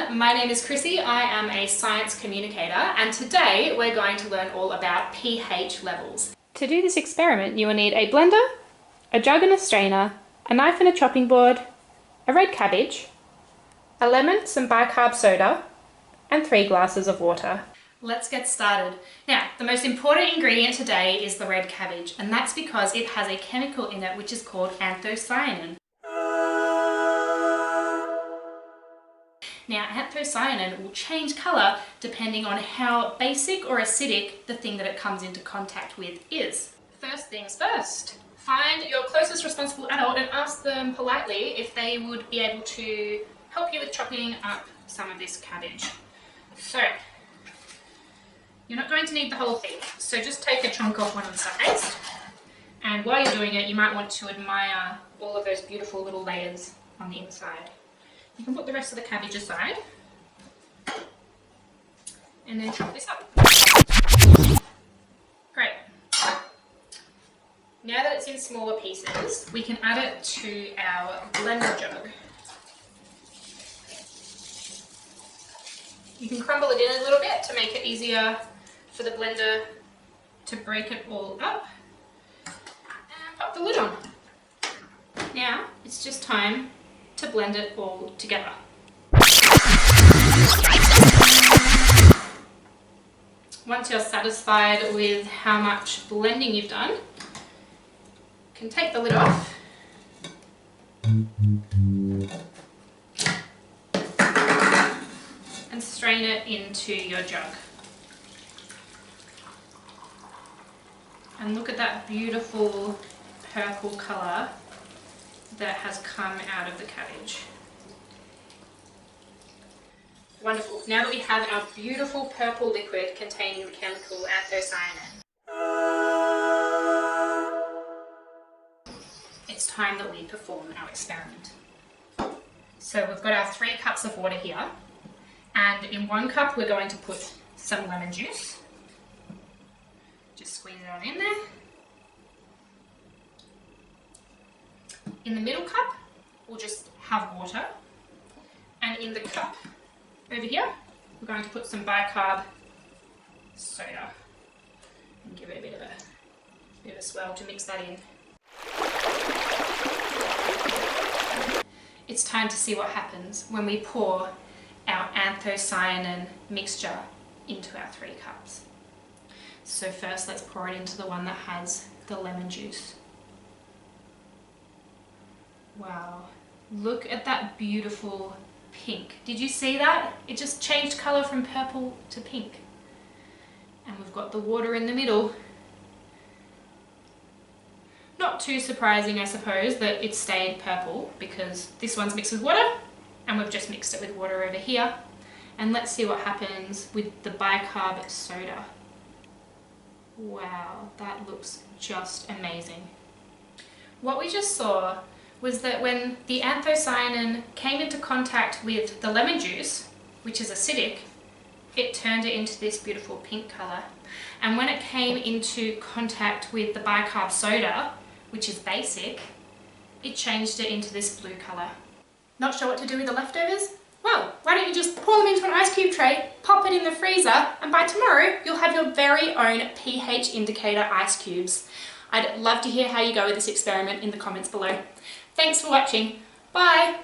everyone, my name is Chrissie. I am a science communicator and today we're going to learn all about pH levels. To do this experiment you will need a blender, a jug and a strainer, a knife and a chopping board, a red cabbage, a lemon, some bicarb soda and 3 glasses of water. Let's get started. Now, the most important ingredient today is the red cabbage, and that's because it has a chemical in it which is called anthocyanin. Now, anthocyanin will change colour depending on how basic or acidic the thing that it comes into contact with is. First things first, find your closest responsible adult and ask them politely if they would be able to help you with chopping up some of this cabbage. So, you're not going to need the whole thing, so just take a chunk off one of the sides. And while you're doing it, you might want to admire all of those beautiful little layers on the inside. You can put the rest of the cabbage aside and then chop this up. Great. Now that it's in smaller pieces, we can add it to our blender jug. You can crumble it in a little bit to make it easier for the blender to break it all up and pop the lid on. Now it's just time to blend it all together. Once you're satisfied with how much blending you've done, you can take the lid off and strain it into your jug. And look at that beautiful purple colour that has come out of the cabbage. Wonderful. Now that we have our beautiful purple liquid containing the chemical anthocyanin, it's time that we perform our experiment. So we've got our 3 cups of water here, and in 1 cup we're going to put some lemon juice. Just squeeze it on in there. In the middle cup, we'll just have water. And in the cup over here, we're going to put some bicarb soda and give it a bit of a swirl to mix that in. It's time to see what happens when we pour our anthocyanin mixture into our 3 cups. So first, let's pour it into the one that has the lemon juice. Wow, look at that beautiful pink. Did you see that? It just changed colour from purple to pink. And we've got the water in the middle. Not too surprising, I suppose, that it stayed purple because this one's mixed with water and we've just mixed it with water over here. And let's see what happens with the bicarb soda. Wow, that looks just amazing. What we just saw was that when the anthocyanin came into contact with the lemon juice, which is acidic, it turned it into this beautiful pink colour. And when it came into contact with the bicarb soda, which is basic, it changed it into this blue colour. Not sure what to do with the leftovers? Well, why don't you just pour them into an ice cube tray, pop it in the freezer, and by tomorrow you'll have your very own pH indicator ice cubes. I'd love to hear how you go with this experiment in the comments below. Thanks for watching. Bye!